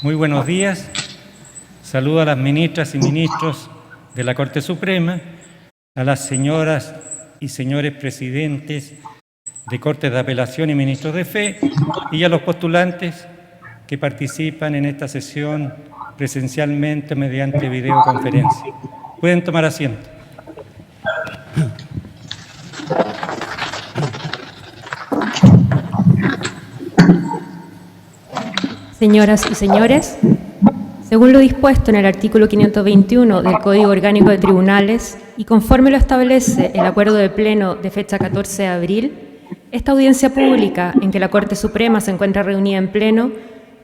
Muy buenos días. Saludo a las ministras y ministros de la Corte Suprema, a las señoras y señores presidentes de Cortes de Apelación y ministros de Fe y a los postulantes que participan en esta sesión presencialmente mediante videoconferencia. Pueden tomar asiento. Señoras y señores, según lo dispuesto en el artículo 521 del Código Orgánico de Tribunales y conforme lo establece el Acuerdo de Pleno de fecha 14 de abril, esta audiencia pública en que la Corte Suprema se encuentra reunida en pleno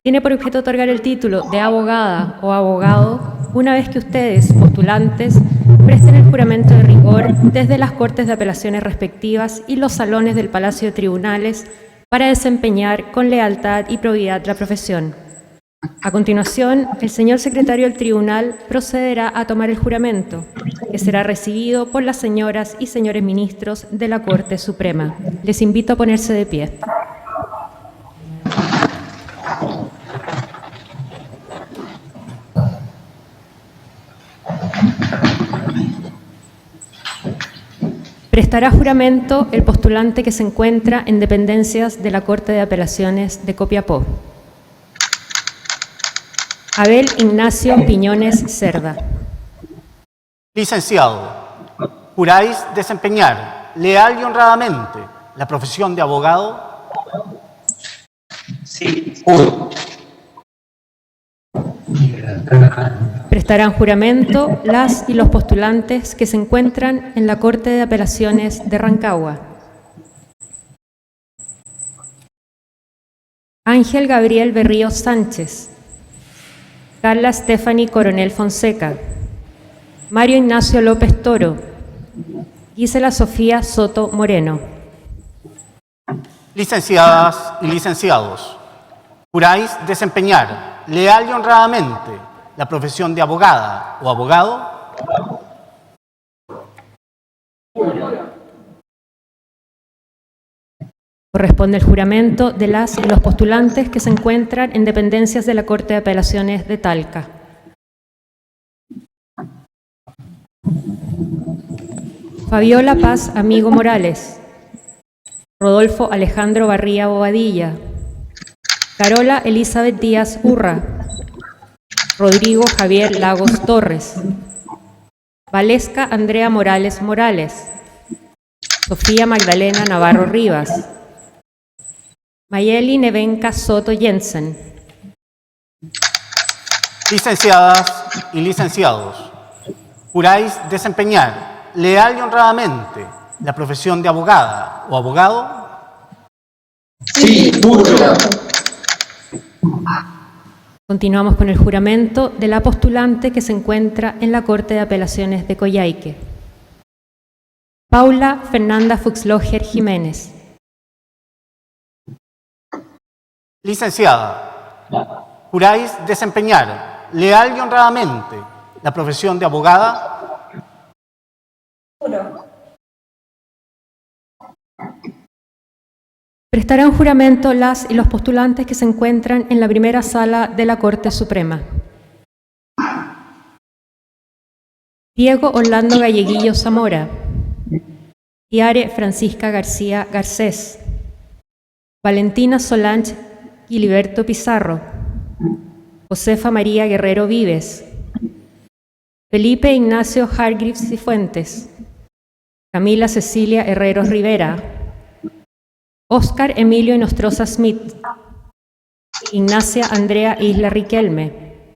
tiene por objeto otorgar el título de abogada o abogado una vez que ustedes, postulantes, presten el juramento de rigor desde las Cortes de Apelaciones respectivas y los salones del Palacio de Tribunales para desempeñar con lealtad y probidad la profesión. A continuación, el señor secretario del Tribunal procederá a tomar el juramento, que será recibido por las señoras y señores ministros de la Corte Suprema. Les invito a ponerse de pie. Prestará juramento el postulante que se encuentra en dependencias de la Corte de Apelaciones de Copiapó. Abel Ignacio Piñones Cerda. Licenciado, ¿juráis desempeñar leal y honradamente la profesión de abogado? Sí, juro. Prestarán juramento las y los postulantes que se encuentran en la Corte de Apelaciones de Rancagua. Ángel Gabriel Berríos Sánchez. Carla Stephanie Coronel Fonseca. Mario Ignacio López Toro. Gisela Sofía Soto Moreno. Licenciadas y licenciados, ¿juráis desempeñar leal y honradamente la profesión de abogada o abogado? Corresponde el juramento de las y los postulantes que se encuentran en dependencias de la Corte de Apelaciones de Talca. Fabiola Paz Amigo Morales. Rodolfo Alejandro Barría Bobadilla. Carola Elizabeth Díaz Urra. Rodrigo Javier Lagos Torres. Valesca Andrea Morales Morales. Sofía Magdalena Navarro Rivas. Mayeli Nevenka Soto Jensen. Licenciadas y licenciados, ¿juráis desempeñar leal y honradamente la profesión de abogada o abogado? Sí, juro. Continuamos con el juramento de la postulante que se encuentra en la Corte de Apelaciones de Coyhaique. Paula Fernanda Fuchsloger Jiménez. Licenciada, ¿juráis desempeñar leal y honradamente la profesión de abogada? Juro. Prestarán juramento las y los postulantes que se encuentran en la primera sala de la Corte Suprema. Diego Orlando Galleguillo Zamora. Tiare Francisca García Garcés. Valentina Solange Giliberto Pizarro. Josefa María Guerrero Vives. Felipe Ignacio Hargreaves Cifuentes. Camila Cecilia Herreros Rivera. Óscar Emilio Inostroza Smith. Ignacia Andrea Isla Riquelme.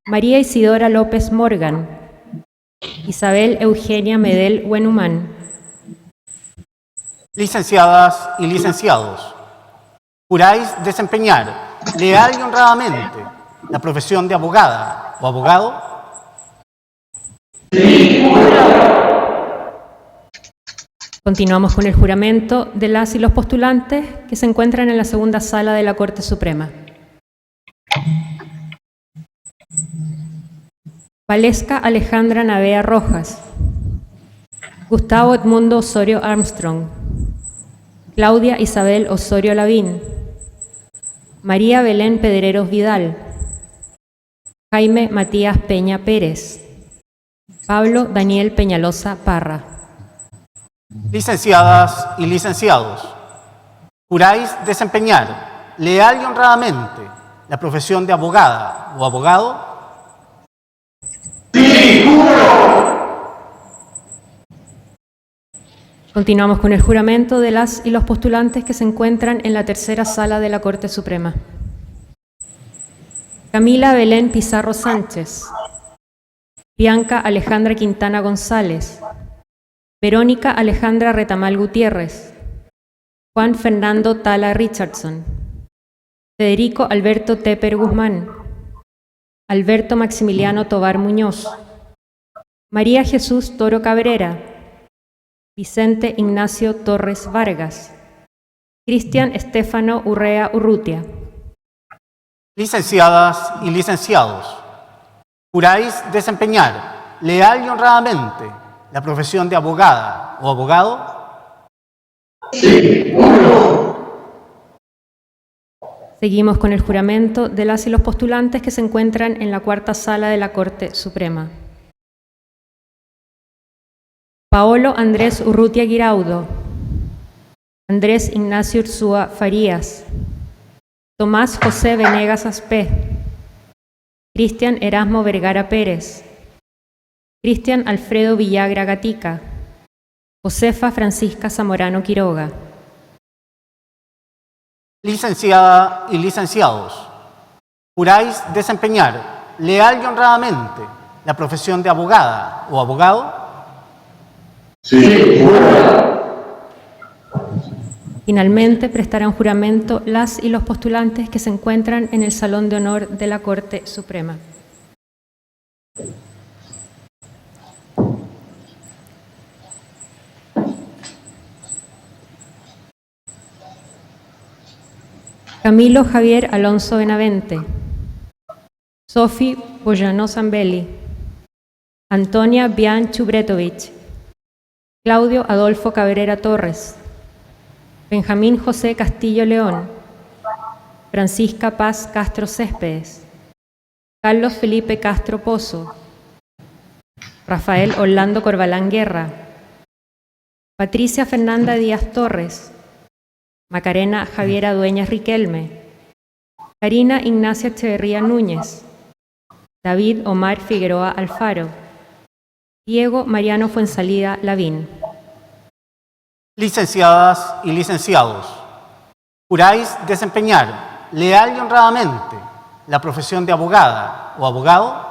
María Isidora López Morgan. Isabel Eugenia Medel Huenumán. Licenciadas y licenciados, ¿juráis desempeñar leal y honradamente la profesión de abogada o abogado? Sí, juro. Continuamos con el juramento de las y los postulantes que se encuentran en la segunda sala de la Corte Suprema. Valesca Alejandra Navea Rojas. Gustavo Edmundo Osorio Armstrong. Claudia Isabel Osorio Lavín. María Belén Pedreros Vidal. Jaime Matías Peña Pérez. Pablo Daniel Peñalosa Parra. Licenciadas y licenciados, ¿juráis desempeñar leal y honradamente la profesión de abogada o abogado? Continuamos con el juramento de las y los postulantes que se encuentran en la tercera sala de la Corte Suprema. Camila Belén Pizarro Sánchez. Bianca Alejandra Quintana González. Verónica Alejandra Retamal Gutiérrez. Juan Fernando Tala Richardson. Federico Alberto Teper Guzmán. Alberto Maximiliano Tobar Muñoz. María Jesús Toro Cabrera. Vicente Ignacio Torres Vargas. Cristian Estefano Urrea Urrutia. Licenciadas y licenciados, ¿juráis desempeñar leal y honradamente la profesión de abogada o abogado? Seguimos con el juramento de las y los postulantes que se encuentran en la cuarta sala de la Corte Suprema. Paolo Andrés Urrutia Guiraudo. Andrés Ignacio Ursúa Farías. Tomás José Venegas Aspé. Cristian Erasmo Vergara Pérez. Cristian Alfredo Villagra Gatica. Josefa Francisca Zamorano Quiroga. Licenciada y licenciados, ¿juráis desempeñar leal y honradamente la profesión de abogada o abogado? Finalmente, prestarán juramento las y los postulantes que se encuentran en el Salón de Honor de la Corte Suprema. Camilo Javier Alonso Benavente. Sofi Boyano Zambelli. Antonia Bian Chubretovic. Claudio Adolfo Cabrera Torres. Benjamín José Castillo León. Francisca Paz Castro Céspedes. Carlos Felipe Castro Pozo. Rafael Orlando Corbalán Guerra. Patricia Fernanda Díaz Torres. Macarena Javiera Dueñas Riquelme. Karina Ignacia Echeverría Núñez. David Omar Figueroa Alfaro. Diego Mariano Fuensalida Lavín. Licenciadas y licenciados, ¿juráis desempeñar leal y honradamente la profesión de abogada o abogado?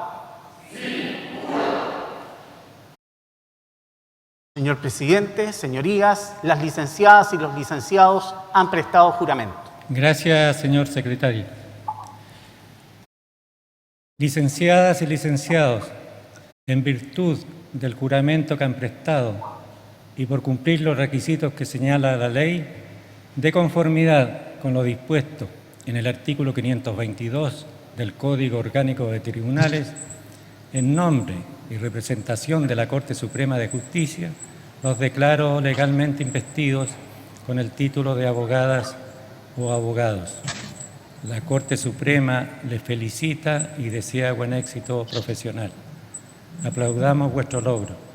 Señor presidente, señorías, las licenciadas y los licenciados han prestado juramento. Gracias, señor secretario. Licenciadas y licenciados, en virtud del juramento que han prestado y por cumplir los requisitos que señala la ley, de conformidad con lo dispuesto en el artículo 522 del Código Orgánico de Tribunales, en nombre y representación de la Corte Suprema de Justicia, los declaro legalmente investidos con el título de abogadas o abogados. La Corte Suprema les felicita y desea buen éxito profesional. Aplaudamos vuestro logro.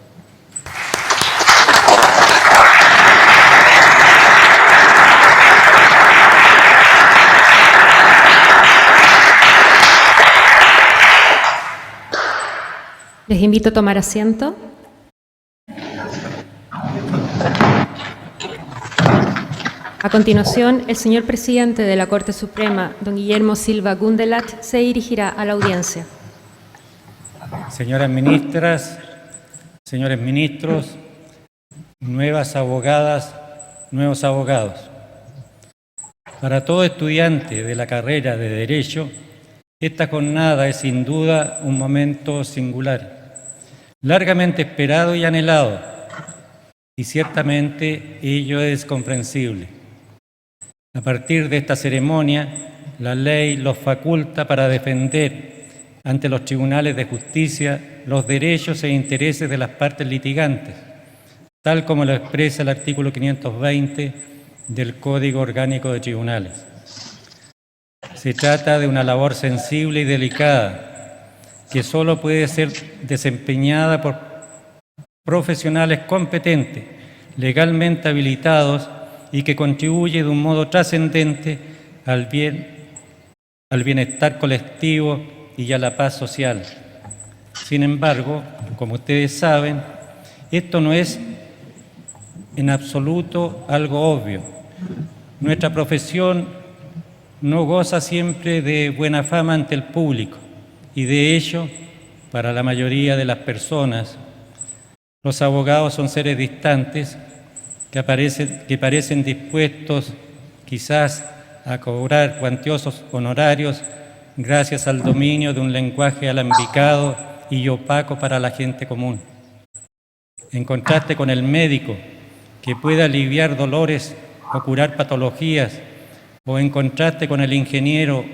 Les invito a tomar asiento. A continuación, el señor presidente de la Corte Suprema, don Guillermo Silva Gundelat, se dirigirá a la audiencia. Señoras ministras, señores ministros, nuevas abogadas, nuevos abogados. Para todo estudiante de la carrera de Derecho, esta jornada es sin duda un momento singular, largamente esperado y anhelado, y ciertamente ello es comprensible. A partir de esta ceremonia, la ley los faculta para defender ante los tribunales de justicia los derechos e intereses de las partes litigantes, tal como lo expresa el artículo 520 del Código Orgánico de Tribunales. Se trata de una labor sensible y delicada, que solo puede ser desempeñada por profesionales competentes, legalmente habilitados y que contribuye de un modo trascendente al bienestar colectivo y a la paz social. Sin embargo, como ustedes saben, esto no es en absoluto algo obvio. Nuestra profesión no goza siempre de buena fama ante el público y de hecho, para la mayoría de las personas, los abogados son seres distantes que parecen dispuestos quizás a cobrar cuantiosos honorarios gracias al dominio de un lenguaje alambicado y opaco para la gente común. En contraste con el médico, que puede aliviar dolores o curar patologías, o en contraste con el ingeniero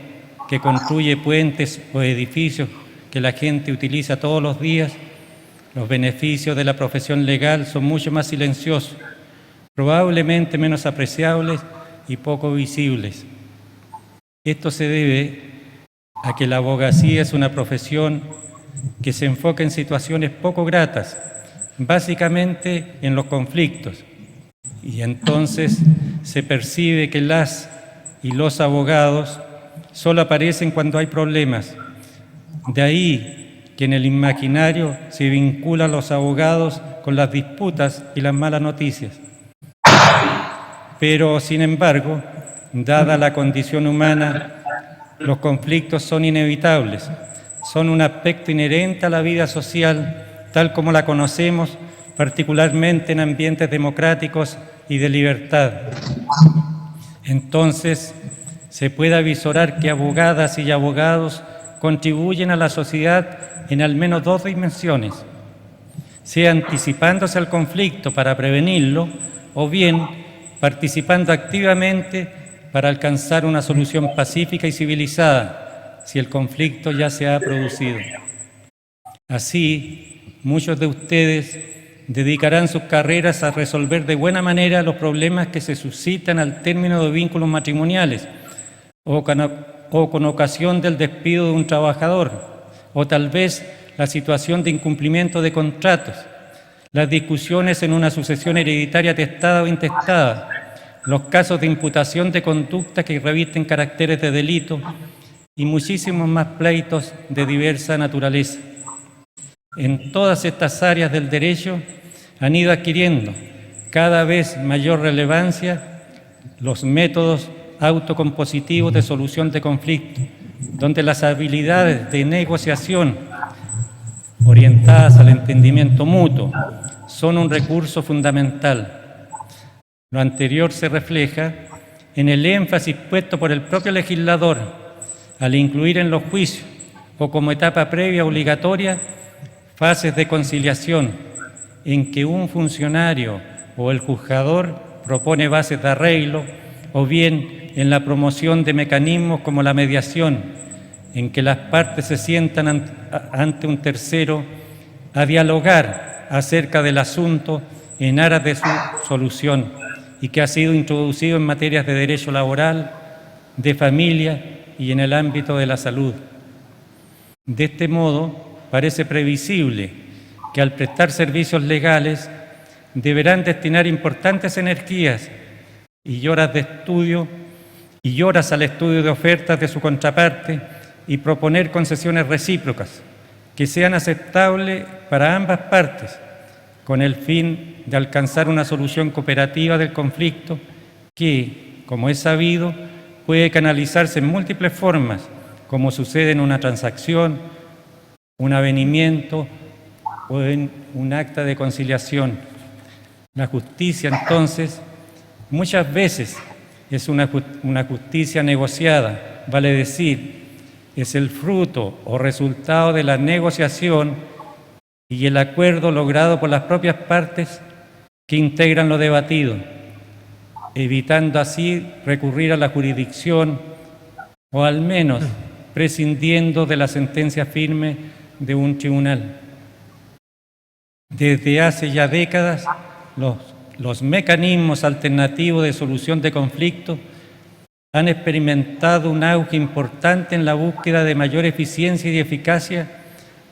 que construye puentes o edificios que la gente utiliza todos los días, los beneficios de la profesión legal son mucho más silenciosos, probablemente menos apreciables y poco visibles. Esto se debe a que la abogacía es una profesión que se enfoca en situaciones poco gratas, básicamente en los conflictos, y entonces se percibe que las y los abogados solo aparecen cuando hay problemas. De ahí que en el imaginario se vincula a los abogados con las disputas y las malas noticias. Pero, sin embargo, dada la condición humana, los conflictos son inevitables, son un aspecto inherente a la vida social tal como la conocemos, particularmente en ambientes democráticos y de libertad. Entonces, se puede avisorar que abogadas y abogados contribuyen a la sociedad en al menos dos dimensiones, sea anticipándose al conflicto para prevenirlo o bien participando activamente para alcanzar una solución pacífica y civilizada si el conflicto ya se ha producido. Así, muchos de ustedes dedicarán sus carreras a resolver de buena manera los problemas que se suscitan al término de vínculos matrimoniales o con ocasión del despido de un trabajador, o tal vez la situación de incumplimiento de contratos, las discusiones en una sucesión hereditaria testada o intestada, los casos de imputación de conductas que revisten caracteres de delito y muchísimos más pleitos de diversa naturaleza. En todas estas áreas del derecho han ido adquiriendo cada vez mayor relevancia los métodos autocompositivos de solución de conflictos, donde las habilidades de negociación orientadas al entendimiento mutuo son un recurso fundamental. Lo anterior se refleja en el énfasis puesto por el propio legislador al incluir en los juicios o como etapa previa obligatoria fases de conciliación en que un funcionario o el juzgador propone bases de arreglo o bien en la promoción de mecanismos como la mediación, en que las partes se sientan ante un tercero a dialogar acerca del asunto en aras de su solución y que ha sido introducido en materias de derecho laboral, de familia y en el ámbito de la salud. De este modo, parece previsible que al prestar servicios legales deberán destinar importantes energías y horas de estudio y horas al estudio de ofertas de su contraparte y proponer concesiones recíprocas que sean aceptables para ambas partes, con el fin de alcanzar una solución cooperativa del conflicto que, como es sabido, puede canalizarse en múltiples formas, como sucede en una transacción, un avenimiento o en un acta de conciliación. La justicia, entonces, muchas veces es una justicia negociada, vale decir, es el fruto o resultado de la negociación y el acuerdo logrado por las propias partes que integran lo debatido, evitando así recurrir a la jurisdicción o al menos prescindiendo de la sentencia firme de un tribunal. Desde hace ya décadas, los mecanismos alternativos de solución de conflictos han experimentado un auge importante en la búsqueda de mayor eficiencia y eficacia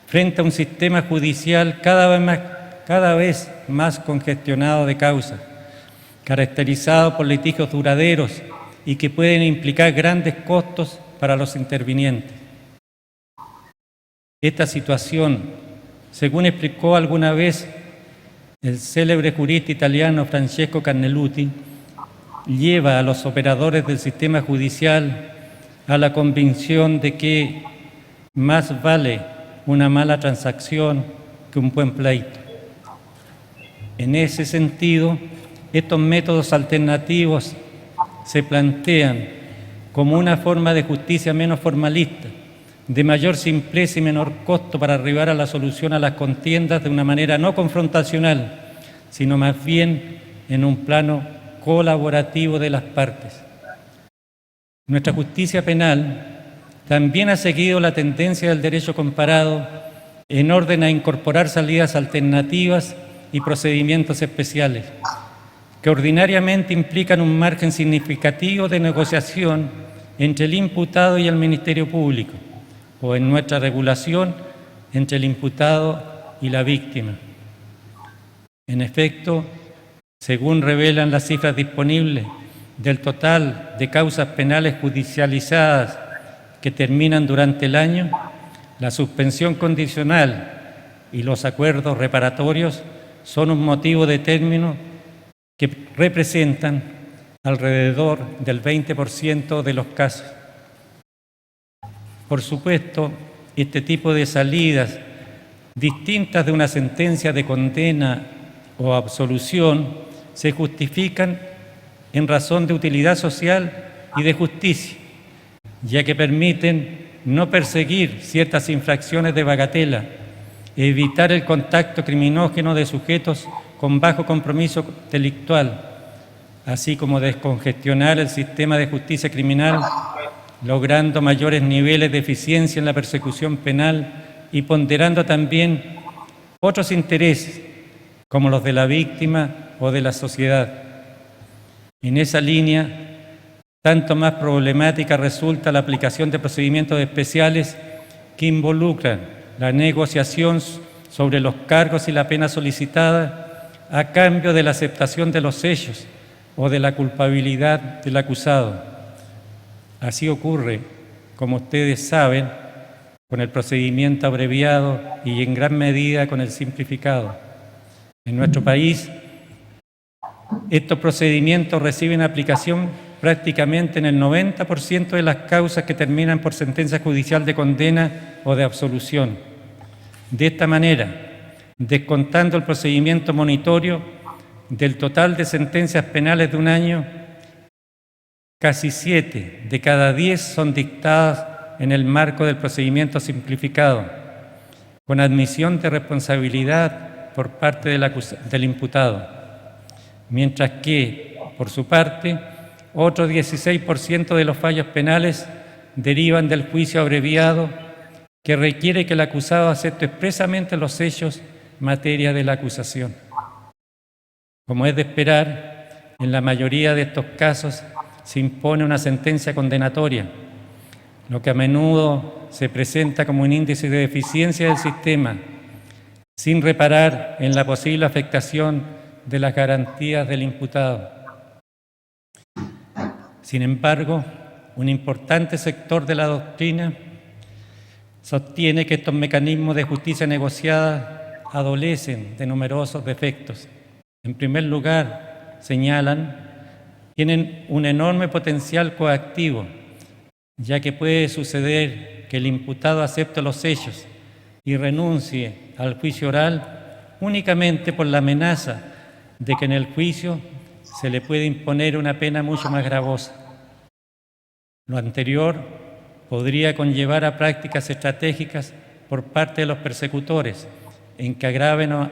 frente a un sistema judicial cada vez más congestionado de causas, caracterizado por litigios duraderos y que pueden implicar grandes costos para los intervinientes. Esta situación, según explicó alguna vez el célebre jurista italiano Francesco Carneluti, lleva a los operadores del sistema judicial a la convicción de que más vale una mala transacción que un buen pleito. En ese sentido, estos métodos alternativos se plantean como una forma de justicia menos formalista, de mayor simpleza y menor costo para arribar a la solución a las contiendas de una manera no confrontacional, sino más bien en un plano colaborativo de las partes. Nuestra justicia penal también ha seguido la tendencia del derecho comparado en orden a incorporar salidas alternativas y procedimientos especiales, que ordinariamente implican un margen significativo de negociación entre el imputado y el Ministerio Público, o en nuestra regulación, entre el imputado y la víctima. En efecto, según revelan las cifras disponibles, del total de causas penales judicializadas que terminan durante el año, la suspensión condicional y los acuerdos reparatorios son un motivo de término que representan alrededor del 20% de los casos. Por supuesto, este tipo de salidas, distintas de una sentencia de condena o absolución, se justifican en razón de utilidad social y de justicia, ya que permiten no perseguir ciertas infracciones de bagatela, evitar el contacto criminógeno de sujetos con bajo compromiso delictual, así como descongestionar el sistema de justicia criminal, logrando mayores niveles de eficiencia en la persecución penal y ponderando también otros intereses, como los de la víctima o de la sociedad. En esa línea, tanto más problemática resulta la aplicación de procedimientos especiales que involucran la negociación sobre los cargos y la pena solicitada a cambio de la aceptación de los hechos o de la culpabilidad del acusado. Así ocurre, como ustedes saben, con el procedimiento abreviado y en gran medida con el simplificado. En nuestro país, estos procedimientos reciben aplicación prácticamente en el 90% de las causas que terminan por sentencia judicial de condena o de absolución. De esta manera, descontando el procedimiento monitorio del total de sentencias penales de un año, casi 7 de cada 10 son dictadas en el marco del procedimiento simplificado, con admisión de responsabilidad por parte del imputado, mientras que, por su parte, otro 16% de los fallos penales derivan del juicio abreviado, que requiere que el acusado acepte expresamente los hechos materia de la acusación. Como es de esperar, en la mayoría de estos casos se impone una sentencia condenatoria, lo que a menudo se presenta como un índice de eficiencia del sistema, sin reparar en la posible afectación de las garantías del imputado. Sin embargo, un importante sector de la doctrina sostiene que estos mecanismos de justicia negociada adolecen de numerosos defectos. En primer lugar, señalan, tienen un enorme potencial coactivo, ya que puede suceder que el imputado acepte los hechos y renuncie al juicio oral únicamente por la amenaza de que en el juicio se le puede imponer una pena mucho más gravosa. Lo anterior podría conllevar a prácticas estratégicas por parte de los persecutores, en que agraven o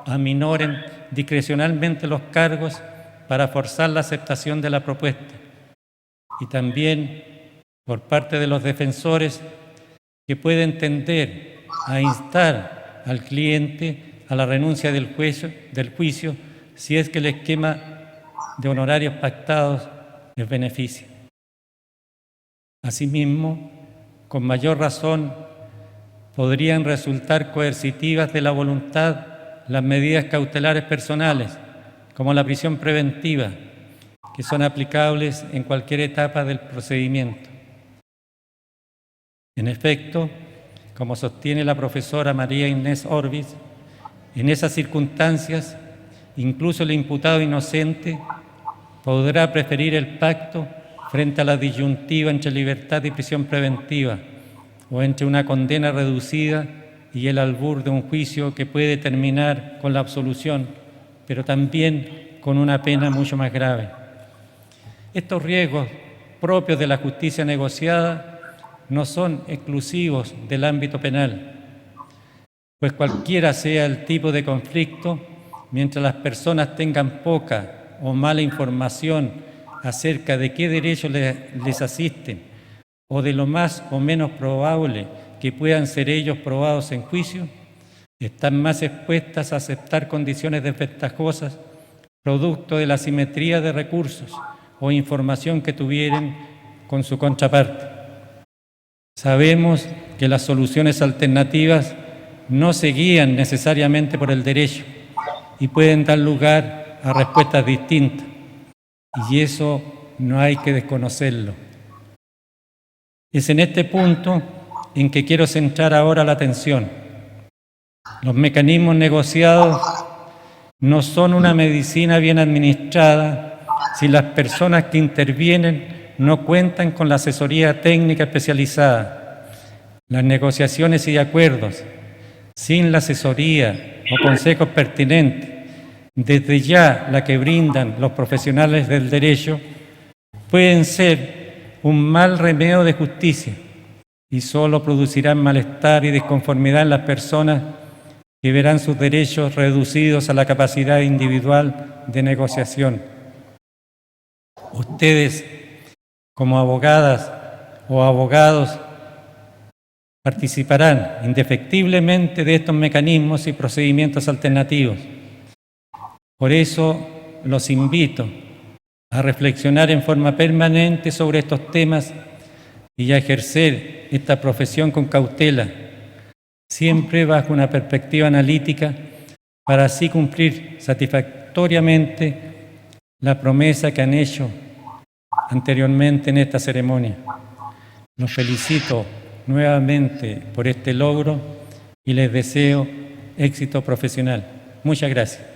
aminoren discrecionalmente los cargos para forzar la aceptación de la propuesta, y también por parte de los defensores, que pueden tender a instar al cliente a la renuncia del juicio si es que el esquema de honorarios pactados les beneficia. Asimismo, con mayor razón, podrían resultar coercitivas de la voluntad las medidas cautelares personales, como la prisión preventiva, que son aplicables en cualquier etapa del procedimiento. En efecto, como sostiene la profesora María Inés Orbis, en esas circunstancias, incluso el imputado inocente podrá preferir el pacto frente a la disyuntiva entre libertad y prisión preventiva, o entre una condena reducida y el albur de un juicio que puede terminar con la absolución, pero también con una pena mucho más grave. Estos riesgos propios de la justicia negociada no son exclusivos del ámbito penal, pues cualquiera sea el tipo de conflicto, mientras las personas tengan poca o mala información acerca de qué derechos les asisten o de lo más o menos probable que puedan ser ellos probados en juicio, están más expuestas a aceptar condiciones desventajosas producto de la asimetría de recursos o información que tuvieran con su contraparte. Sabemos que las soluciones alternativas no se guían necesariamente por el derecho y pueden dar lugar a respuestas distintas, y eso no hay que desconocerlo. Es en este punto en que quiero centrar ahora la atención. Los mecanismos negociados no son una medicina bien administrada si las personas que intervienen no cuentan con la asesoría técnica especializada. Las negociaciones y acuerdos sin la asesoría o consejos pertinentes, desde ya la que brindan los profesionales del derecho, pueden ser un mal remedio de justicia y solo producirán malestar y desconformidad en las personas que verán sus derechos reducidos a la capacidad individual de negociación. Ustedes, como abogadas o abogados, participarán indefectiblemente de estos mecanismos y procedimientos alternativos. Por eso los invito a reflexionar en forma permanente sobre estos temas y a ejercer esta profesión con cautela, siempre bajo una perspectiva analítica, para así cumplir satisfactoriamente la promesa que han hecho anteriormente en esta ceremonia. Los felicito nuevamente por este logro y les deseo éxito profesional. Muchas gracias.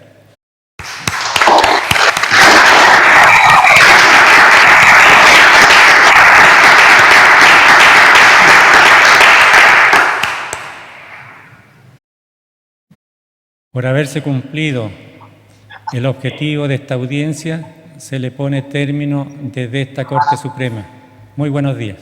Por haberse cumplido el objetivo de esta audiencia, se le pone término desde esta Corte Suprema. Muy buenos días.